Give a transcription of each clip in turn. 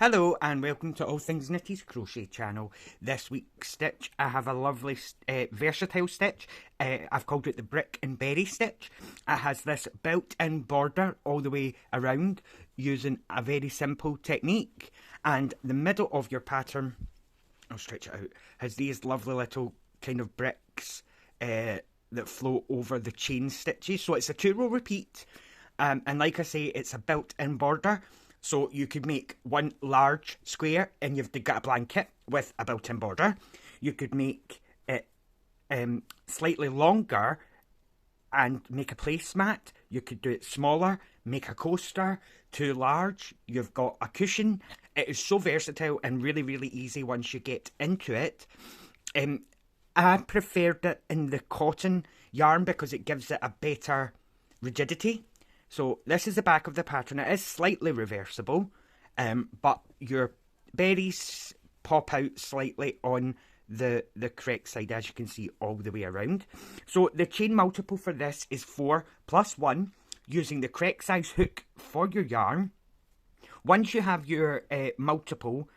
Hello and welcome to All Things Nitty's Crochet channel. This week's stitch, I have a lovely versatile stitch. I've called it the Brick and Berry stitch. It has this built-in border all the way around using a very simple technique. And the middle of your pattern, I'll stretch it out, has these lovely little kind of bricks that flow over the chain stitches. So it's a 2-row repeat. And like I say, it's a built-in border. So you could make one large square and you've got a blanket with a built-in border. You could make it slightly longer and make a placemat. You could do it smaller, make a coaster. Too large, you've got a cushion. It is so versatile and really, really easy once you get into it. I preferred it in the cotton yarn because it gives it a better rigidity. So this is the back of the pattern. It is slightly reversible, but your berries pop out slightly on the correct side, as you can see, all the way around. So the chain multiple for this is 4 plus 1, using the correct size hook for your yarn. Once you have your multiple,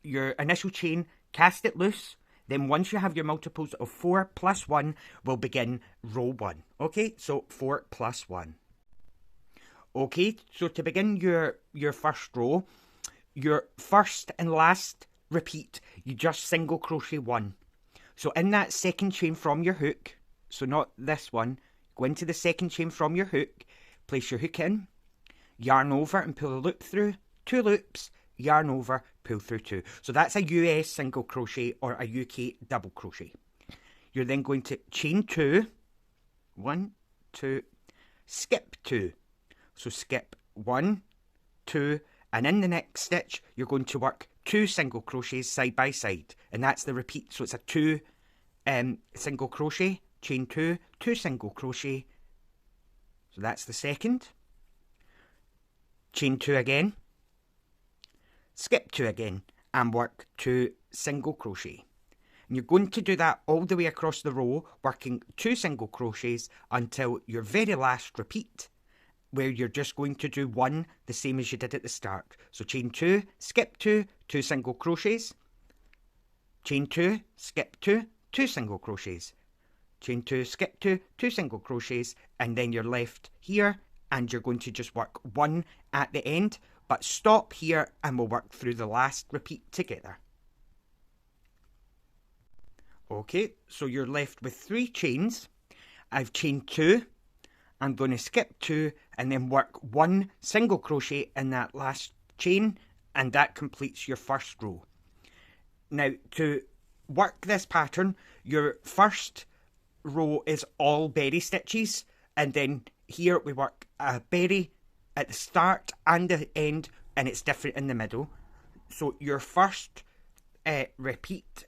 your initial chain, cast it loose. Then once you have your multiples of 4 plus 1, we'll begin row 1. Okay, so 4 plus 1. Okay, so to begin your first row, your first and last repeat, you just single crochet 1. So in that second chain from your hook, so not this one, go into the second chain from your hook, place your hook in, yarn over and pull a loop through, 2 loops, yarn over, pull through 2. So that's a US single crochet or a UK double crochet. You're then going to chain 2, 1, 2, skip 2. So skip 1, 2, and in the next stitch, you're going to work 2 single crochets side by side. And that's the repeat. So it's a 2 single crochet, chain 2, 2 single crochet. So that's the second. Chain 2 again. Skip 2 again. And work 2 single crochet. And you're going to do that all the way across the row, working 2 single crochets until your very last repeat, where you're just going to do 1 the same as you did at the start. So chain 2, skip 2, 2 single crochets. Chain 2, skip 2, 2 single crochets. Chain 2, skip 2, 2 single crochets. And then you're left here and you're going to just work 1 at the end. But stop here and we'll work through the last repeat together. Okay, so you're left with 3 chains. I've chained 2. I'm going to skip 2 and then work 1 single crochet in that last chain, and that completes your first row. Now, to work this pattern, your first row is all berry stitches, and then here we work a berry at the start and the end, and it's different in the middle. So your first repeat,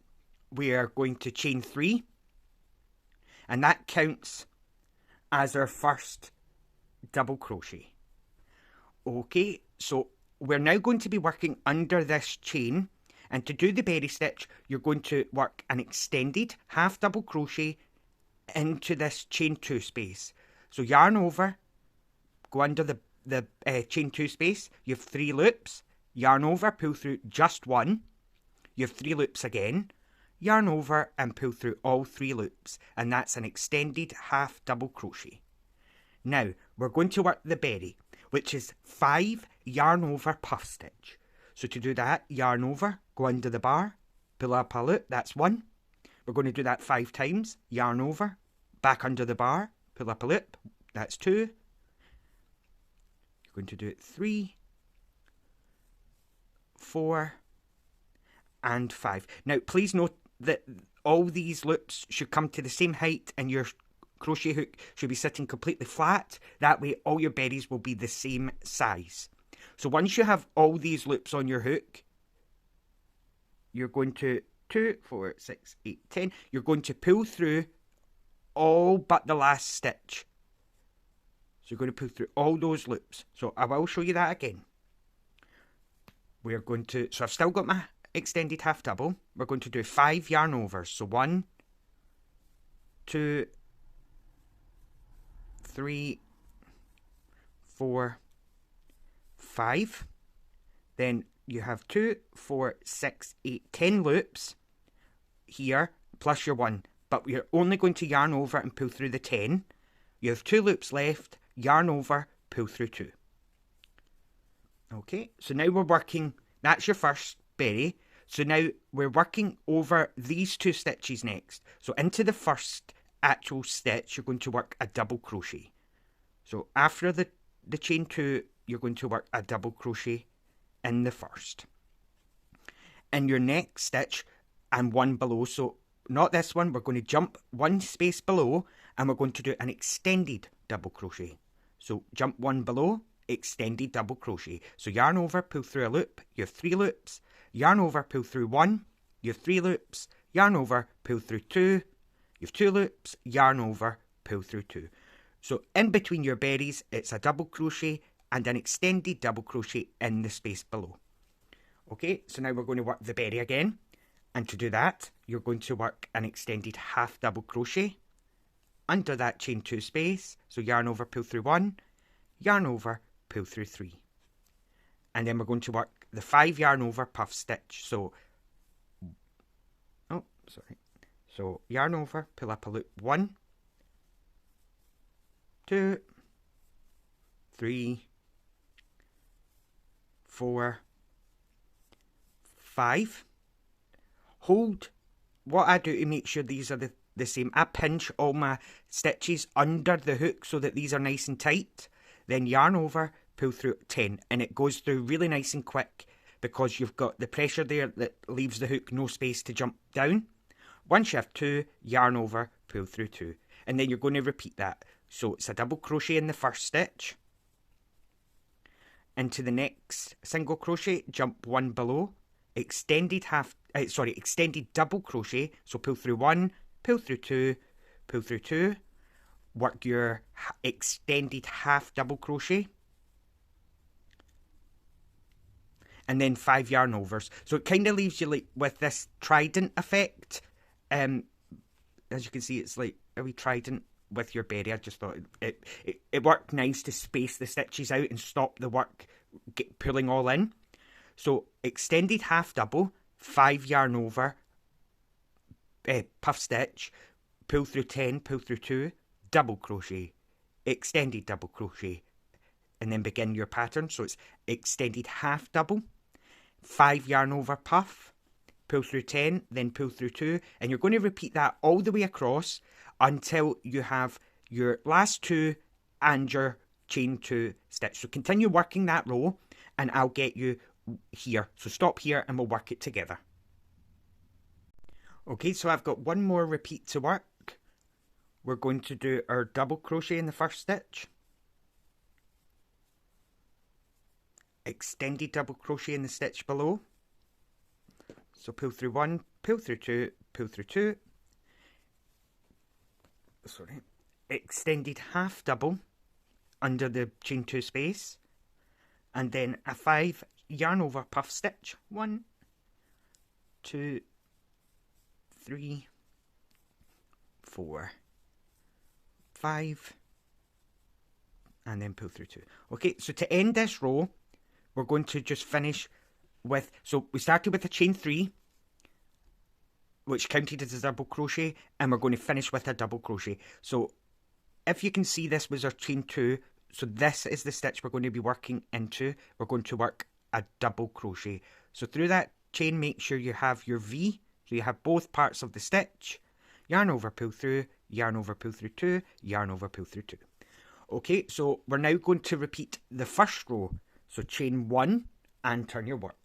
we are going to chain 3, and that counts as our first double crochet. Okay, so we're now going to be working under this chain, and to do the berry stitch, you're going to work an extended half double crochet into this chain 2 space. So yarn over, go under the chain 2 space, you have 3 loops, yarn over, pull through just 1, you have 3 loops again, yarn over and pull through all 3 loops, and that's an extended half double crochet. Now we're going to work the berry, which is 5 yarn over puff stitch. So to do that, yarn over, go under the bar, pull up a loop, that's 1. We're going to do that 5 times, yarn over, back under the bar, pull up a loop, that's 2. You're going to do it 3, 4, and 5. Now please note that all these loops should come to the same height and your crochet hook should be sitting completely flat. That way all your berries will be the same size. So once you have all these loops on your hook, you're going to 2, 4, 6, 8, 10. You're going to pull through all but the last stitch. So you're going to pull through all those loops. So I will show you that again. We're going to, so I've still got my extended half double. We're going to do 5 yarn overs. So 1, 2, 3, 4, 5. Then you have 2, 4, 6, 8, 10 loops here, plus your 1. But you're only going to yarn over and pull through the 10. You have 2 loops left, yarn over, pull through 2. Okay, so now we're working, that's your first berry. So now we're working over these 2 stitches next. So into the first actual stitch, you're going to work a double crochet. So after the chain 2, you're going to work a double crochet in the first. In your next stitch and 1 below, so not this one, we're going to jump 1 space below and we're going to do an extended double crochet. So jump 1 below, extended double crochet. So yarn over, pull through a loop, you have 3 loops, yarn over, pull through 1, you have 3 loops, yarn over, pull through 2, you have 2 loops, yarn over, pull through 2. So in between your berries, it's a double crochet and an extended double crochet in the space below. Okay, so now we're going to work the berry again. And to do that, you're going to work an extended half double crochet under that chain 2 space. So yarn over, pull through 1, yarn over, pull through 3. And then we're going to work the 5 yarn over puff stitch. So yarn over, pull up a loop, 1, 2, 3, 4, 5. Hold. What I do to make sure these are the same, I pinch all my stitches under the hook so that these are nice and tight. Then yarn over, pull through 10, and it goes through really nice and quick because you've got the pressure there that leaves the hook no space to jump down. Once you have 2, yarn over, pull through 2, and then you're going to repeat that. So it's a double crochet in the first stitch. Into the next single crochet, jump 1 below, extended double crochet. So pull through 1, pull through 2, pull through 2, work your extended half double crochet, and then 5 yarn overs. So it kind of leaves you like with this trident effect. As you can see, it's like a wee trident with your berry. I just thought it worked nice to space the stitches out and stop the work pulling all in. So extended half double, 5 yarn over, puff stitch, pull through 10, pull through 2, double crochet, extended double crochet, and then begin your pattern. So it's extended half double, 5 yarn over puff, pull through 10, then pull through 2, and you're going to repeat that all the way across until you have your last 2 and your chain 2 stitch. So continue working that row and I'll get you here. So stop here and we'll work it together. Okay, so I've got one more repeat to work. We're going to do our double crochet in the first stitch, extended double crochet in the stitch below. So pull through 1, pull through 2, pull through 2. Extended half double under the chain 2 space, and then a 5 yarn over puff stitch. 1, 2, 3, 4, 5, and then pull through 2. Okay, so to end this row, we're going to just finish with, so we started with a chain 3, which counted as a double crochet, and we're going to finish with a double crochet. So if you can see, this was our chain 2, so this is the stitch we're going to be working into. We're going to work a double crochet. So through that chain, make sure you have your V, so you have both parts of the stitch. Yarn over, pull through, yarn over, pull through 2, yarn over, pull through 2. Okay, so we're now going to repeat the first row. So chain 1 and turn your work.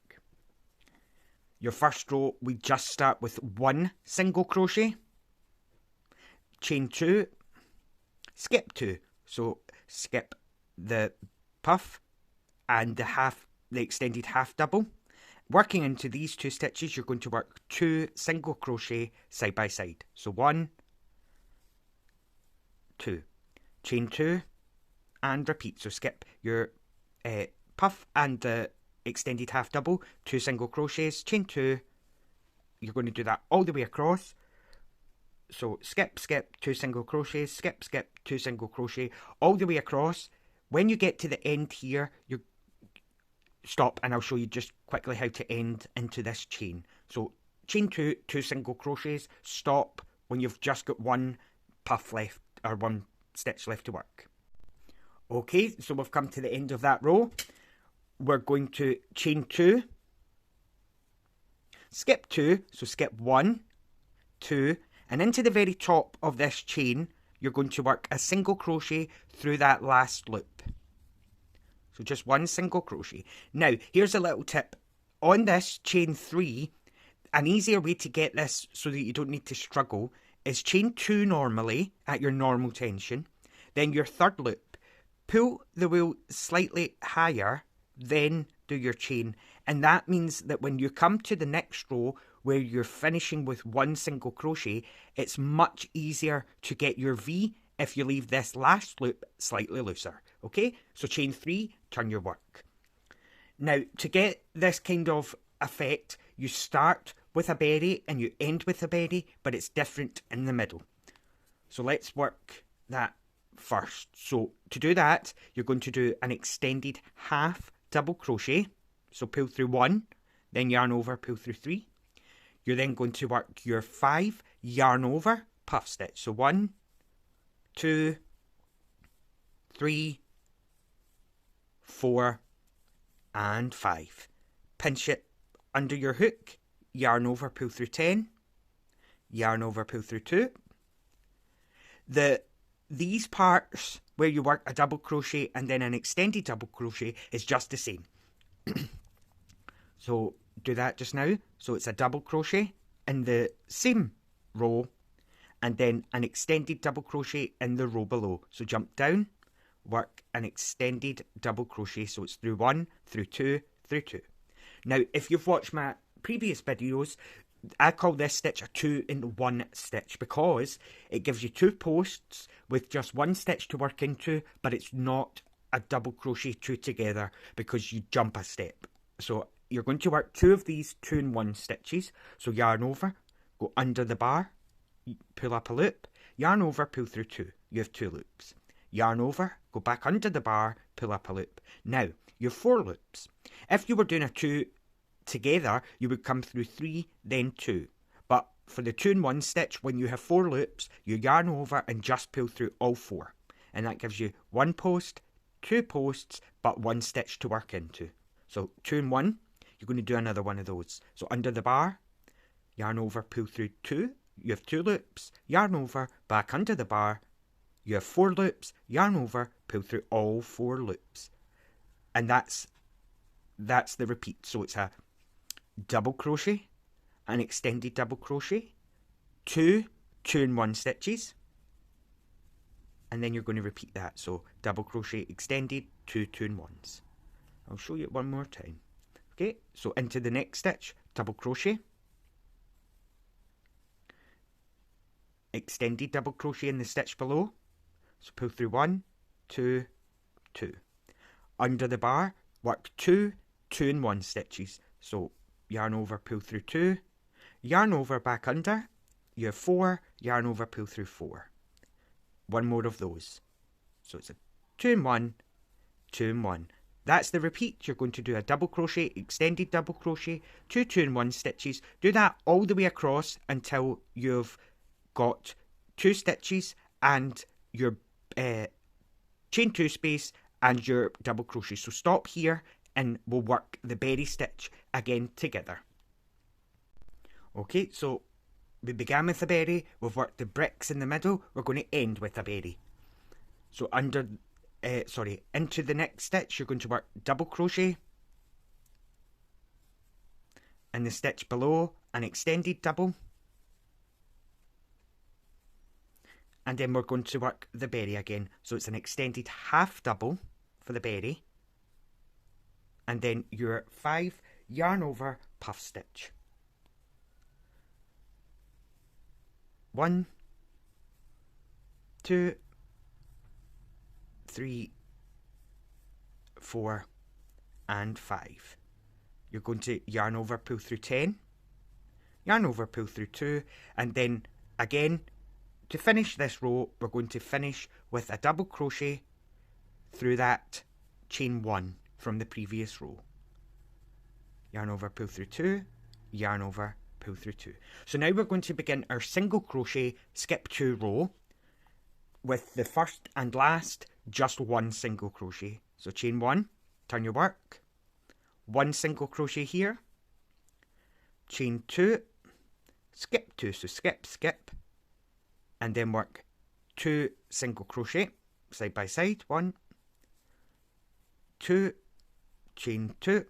Your first row, we just start with 1 single crochet, chain 2, skip 2. So skip the puff and the extended half double. Working into these 2 stitches, you're going to work 2 single crochet side by side. So 1, 2, chain 2, and repeat. So skip your puff and the extended half double, 2 single crochets, chain 2. You're going to do that all the way across. So skip, skip, 2 single crochets, skip, skip, 2 single crochet, all the way across. When you get to the end here, stop and I'll show you just quickly how to end into this chain. So chain 2, 2 single crochets, stop when you've just got one puff left or one stitch left to work. Okay, so we've come to the end of that row. We're going to chain 2, skip 2, so skip 1, 2, and into the very top of this chain you're going to work a single crochet through that last loop. So just one single crochet. Now here's a little tip. On this chain 3, an easier way to get this so that you don't need to struggle is chain 2 normally at your normal tension, then your third loop, pull the wool slightly higher, then do your chain, and that means that when you come to the next row where you're finishing with one single crochet, it's much easier to get your V if you leave this last loop slightly looser. Okay, so chain 3, turn your work. Now to get this kind of effect, you start with a berry and you end with a berry, but it's different in the middle. So let's work that first. So to do that, you're going to do an extended half double crochet. So pull through 1, then yarn over, pull through 3. You're then going to work your 5 yarn over puff stitch. So 1, 2, 3, 4, and 5. Pinch it under your hook, yarn over, pull through 10, yarn over, pull through 2. These parts where you work a double crochet and then an extended double crochet is just the same. So do that just now. So it's a double crochet in the same row and then an extended double crochet in the row below. So jump down, work an extended double crochet. So it's through 1, through 2, through 2. Now if you've watched my previous videos, I call this stitch a 2-in-1 stitch because it gives you 2 posts with just one stitch to work into, but it's not a double crochet 2 together because you jump a step. So you're going to work 2 of these 2-in-1 stitches. So yarn over, go under the bar, pull up a loop, yarn over, pull through 2. You have 2 loops. Yarn over, go back under the bar, pull up a loop. Now you have 4 loops. If you were doing a 2 together, you would come through 3, then 2. But for the 2-in-1 stitch, when you have 4 loops, you yarn over and just pull through all 4. And that gives you 1 post, 2 posts, but 1 stitch to work into. So 2-in-1, you're going to do another one of those. So under the bar, yarn over, pull through 2. You have 2 loops, yarn over, back under the bar. You have 4 loops, yarn over, pull through all 4 loops. And that's the repeat. So it's a double crochet, an extended double crochet, 2 2-in-1 stitches, and then you're going to repeat that. So double crochet, extended, 2 2-in-1s. I'll show you it one more time. Okay, so into the next stitch, double crochet, extended double crochet in the stitch below. So pull through 1, 2, 2. Under the bar, work 2 2-in-1 stitches. So yarn over, pull through 2, yarn over, back under. You have 4, yarn over, pull through 4. One more of those. So it's a 2-in-1, 2-in-1. That's the repeat. You're going to do a double crochet, extended double crochet, 2 2-in-1 stitches. Do that all the way across until you've got 2 stitches and your chain 2 space and your double crochet. So stop here and we'll work the berry stitch again together. Okay, so we began with a berry, we've worked the bricks in the middle, we're going to end with a berry. So into the next stitch, you're going to work double crochet. In the stitch below, an extended double. And then we're going to work the berry again. So it's an extended half double for the berry. And then your 5 yarn over puff stitch. 1, 2, 3, 4, and 5. You're going to yarn over, pull through 10, yarn over, pull through 2, and then again, to finish this row, we're going to finish with a double crochet through that chain 1 from the previous row. yarn over, pull through 2, yarn over, pull through 2. So now we're going to begin our single crochet skip 2 row with the first and last just 1 single crochet. So chain 1, turn your work, 1 single crochet here, chain 2, skip 2, so skip, skip, and then work 2 single crochet side by side, 1, 2, chain 2,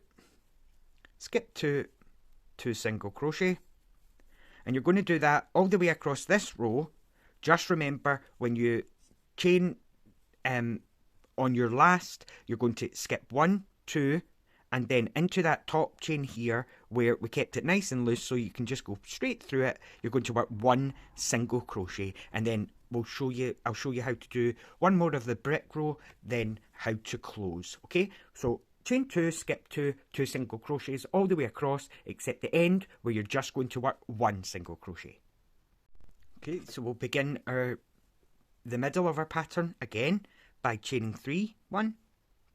skip 2, 2 single crochet, and you're going to do that all the way across this row. Just remember, when you chain on your last, you're going to skip 1, 2, and then into that top chain here where we kept it nice and loose so you can just go straight through it. You're going to work 1 single crochet, and then I'll show you how to do one more of the brick row, then how to close. Okay, so chain 2, skip 2, 2 single crochets all the way across except the end where you're just going to work 1 single crochet. Okay, so we'll begin the middle of our pattern again by chaining 3, 1,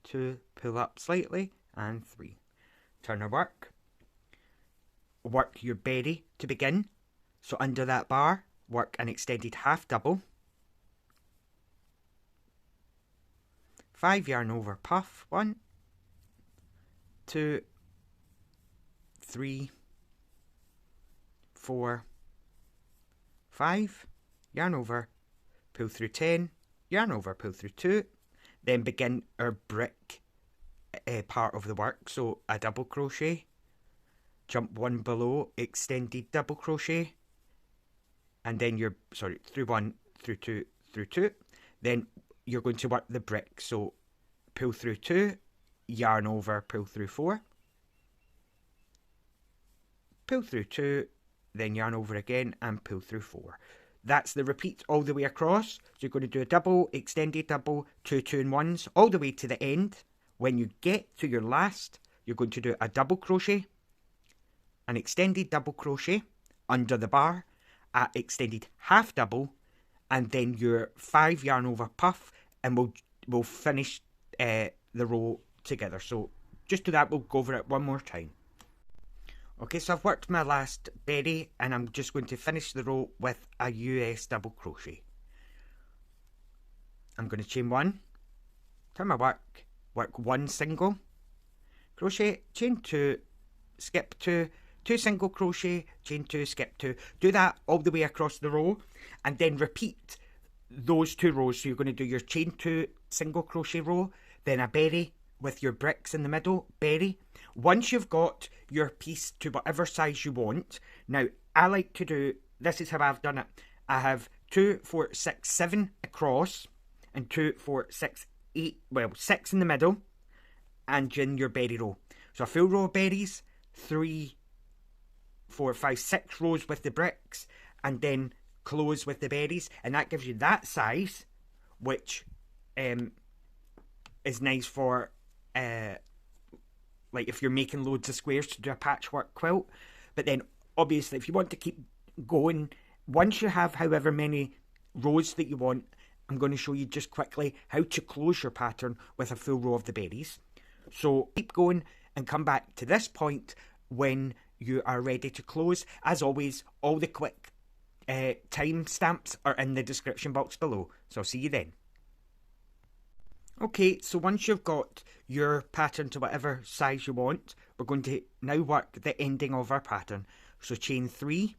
2, pull up slightly, and 3. Turn our work. Work your berry to begin. So under that bar, work an extended half double. 5 yarn over, puff, 1, 2, 3, 4, 5, yarn over, pull through 10, yarn over, pull through 2, then begin our brick part of the work. So a double crochet, jump 1 below, extended double crochet, and then you're through 1, through 2, through 2, then you're going to work the brick. So pull through 2, yarn over, pull through 4, pull through 2, then yarn over again and pull through 4. That's the repeat all the way across. So you're going to do a double, extended double, 2 2-in-1s all the way to the end. When you get to your last, you're going to do a double crochet, an extended double crochet under the bar, a extended half double, and then your 5 yarn over puff, and we'll finish the row together. So just do that. We'll go over it one more time. Okay, so I've worked my last berry, and I'm just going to finish the row with a US double crochet. I'm going to chain 1, turn my work, work 1 single crochet, chain 2, skip 2, 2 single crochet, chain 2, skip 2. Do that all the way across the row, and then repeat those 2 rows. So you're going to do your chain 2 single crochet row, then a berry with your bricks in the middle, berry. Once you've got your piece to whatever size you want, now I like to do, this is how I've done it. I have 2, 4, 6, 7 across, and 2, 4, 6, 8, well, 6 in the middle, and in your berry row. So a full row of berries, 3, 4, 5, 6 rows with the bricks, and then close with the berries, and that gives you that size, which is nice for like if you're making loads of squares to do a patchwork quilt. But then obviously if you want to keep going, once you have however many rows that you want, I'm going to show you just quickly how to close your pattern with a full row of the berries. So keep going and come back to this point when you are ready to close. As always, all the quick time stamps are in the description box below, so I'll see you then. Okay, so once you've got your pattern to whatever size you want, we're going to now work the ending of our pattern. So chain 3,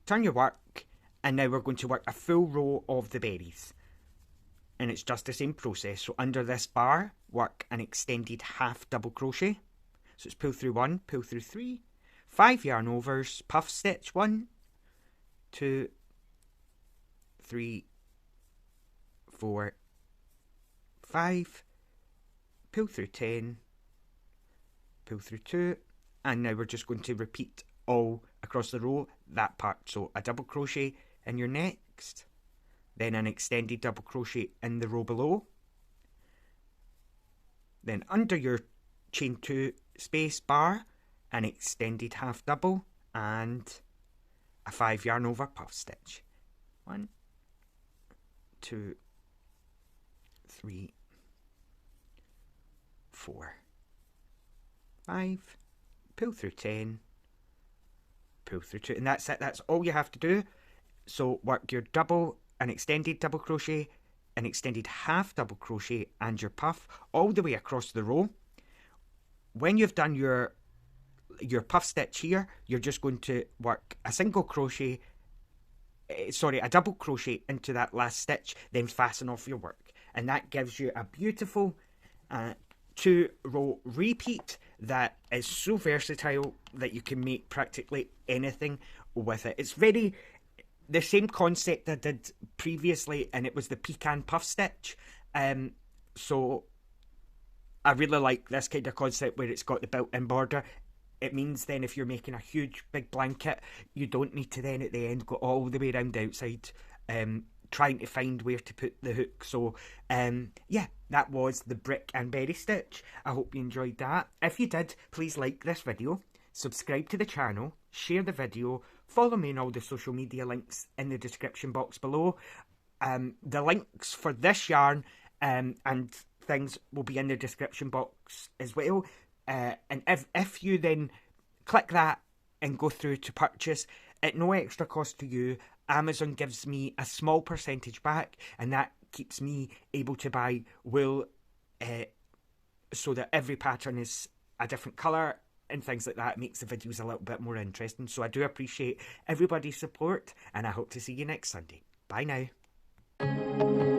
turn your work, and now we're going to work a full row of the berries. And it's just the same process. So under this bar, work an extended half double crochet. So it's pull through 1, pull through 3, 5 yarn overs, puff stitch 1, 2, 3, 4, 5, pull through 10, pull through 2, and now we're just going to repeat all across the row, that part. So a double crochet in your next, then an extended double crochet in the row below, then under your chain 2 space bar, an extended half double, and a 5 yarn over puff stitch. 1, 2, 3, 4, 5, pull through 10, pull through 2, and that's it. That's all you have to do. So work your double, an extended double crochet, an extended half double crochet, and your puff all the way across the row. When you've done your puff stitch here, you're just going to work a single crochet, a double crochet into that last stitch, then fasten off your work, and that gives you a beautiful 2-row repeat that is so versatile that you can make practically anything with it. It's very the same concept I did previously, and it was the pecan puff stitch. So I really like this kind of concept where it's got the built-in border. It means then if you're making a huge big blanket, you don't need to then at the end go all the way around the outside trying to find where to put the hook. So yeah, that was the brick and berry stitch. I hope you enjoyed that. If you did, please like this video, subscribe to the channel, share the video, follow me on all the social media links in the description box below. The links for this yarn and things will be in the description box as well. And if you then click that and go through to purchase, at no extra cost to you, Amazon gives me a small percentage back, and that keeps me able to buy wool so that every pattern is a different colour and things like that. It makes the videos a little bit more interesting. So I do appreciate everybody's support, and I hope to see you next Sunday. Bye now.